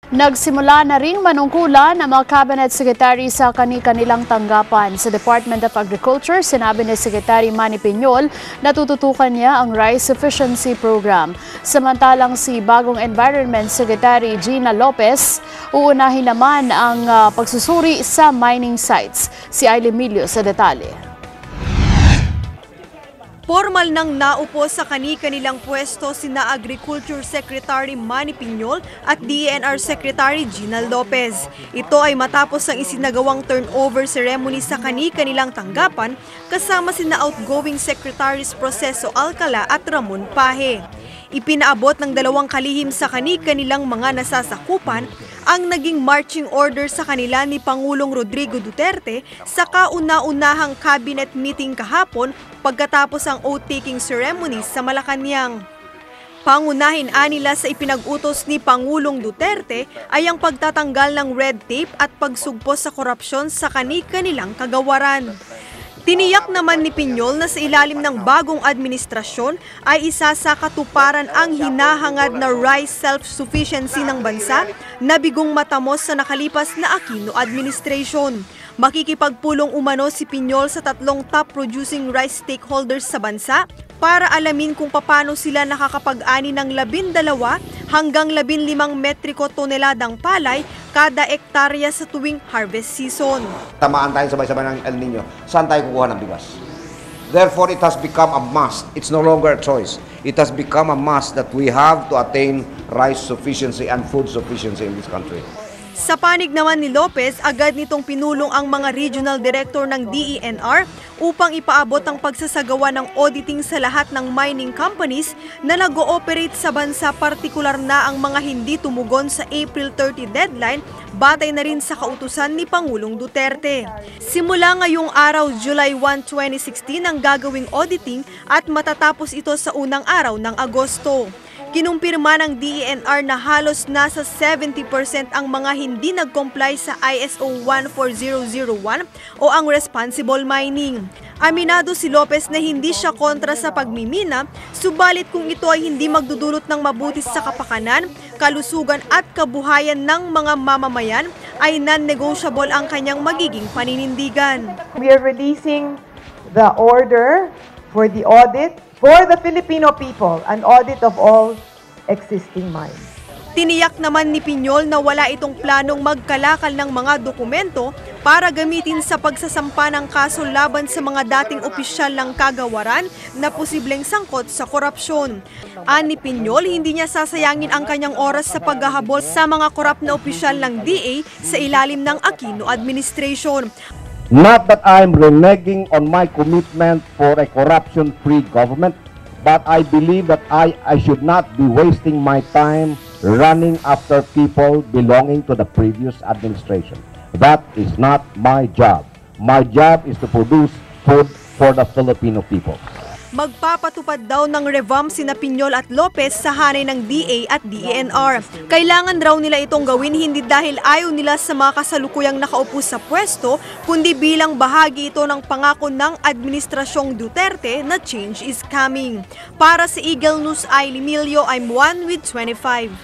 Nagsimula na ring manungkulan ang mga cabinet secretary sa kani-kanilang tanggapan. Sa Department of Agriculture, sinabi ni Secretary Manny Piñol na tututukan niya ang Rice Sufficiency Program. Samantalang si bagong Environment Secretary Gina Lopez, uunahin naman ang pagsusuri sa mining sites. Si Ailey Milio sa detalye. Formal nang naupo sa kani-kanilang pwesto sina Agriculture Secretary Manny Piñol at DENR Secretary Gina Lopez. Ito ay matapos ang isinagawang turnover ceremony sa kani-kanilang tanggapan kasama sina outgoing Secretaries Proceso Alcala at Ramon Paje. Ipinaabot ng dalawang kalihim sa kani-kanilang mga nasasakupan ang naging marching order sa kanila ni Pangulong Rodrigo Duterte sa kauna-unahang cabinet meeting kahapon pagkatapos ang oath-taking ceremony sa Malacanang. Pangunahin nila sa ipinag-utos ni Pangulong Duterte ay ang pagtatanggal ng red tape at pagsugpo sa korupsyon sa kani-kanilang kagawaran. Tiniyak naman ni Piñol na sa ilalim ng bagong administrasyon ay isa sa katuparan ang hinahangad na rice self-sufficiency ng bansa na bigong matamos sa nakalipas na Aquino administration. Makikipagpulong umano si Piñol sa tatlong top producing rice stakeholders sa bansa para alamin kung paano sila nakakapag-ani ng 12 hanggang 15 metriko toneladang palay kada ektarya sa tuwing harvest season. Tamaan tayo sabay-sabay ng El Nino. Saan tayo kukuha ng bigas? Therefore, it has become a must. It's no longer a choice. It has become a must that we have to attain rice sufficiency and food sufficiency in this country. Sa panig naman ni Lopez, agad nitong pinulong ang mga regional director ng DENR upang ipaabot ang pagsasagawa ng auditing sa lahat ng mining companies na nag-ooperate sa bansa, partikular na ang mga hindi tumugon sa April 30 deadline, batay na rin sa kautusan ni Pangulong Duterte. Simula ngayong araw, July 1, 2016 ang gagawing auditing at matatapos ito sa unang araw ng Agosto. Kinumpirma ng DENR na halos nasa 70% ang mga hindi nag-comply sa ISO 14001 o ang responsible mining. Aminado si Lopez na hindi siya kontra sa pagmimina, subalit kung ito ay hindi magdudulot ng mabuti sa kapakanan, kalusugan at kabuhayan ng mga mamamayan, ay non-negotiable ang kanyang magiging paninindigan. We are releasing the order for the audit for the Filipino people, an audit of all existing mines. Tiniyak naman ni Piñol na wala itong planong magkalakal ng mga dokumento para gamitin sa pagsasampa ng kaso laban sa mga dating opisyal ng kagawaran na posibleng sangkot sa korupsyon. Ani Piñol, hindi niya sasayangin ang kanyang oras sa paghahabol sa mga korap na opisyal ng DA sa ilalim ng Aquino administration. Not that I'm reneging on my commitment for a corruption-free government, but I believe that I should not be wasting my time running after people belonging to the previous administration. That is not my job. My job is to produce food for the Filipino people. Magpapatupad daw ng revamp sina Piñol at Lopez sa hanay ng DA at DENR. Kailangan raw nila itong gawin hindi dahil ayaw nila sa mga kasalukuyang nakaupo sa pwesto, kundi bilang bahagi ito ng pangako ng Administrasyong Duterte na change is coming. Para sa Eagle News, Ailey Milio, I'm 1 with 25.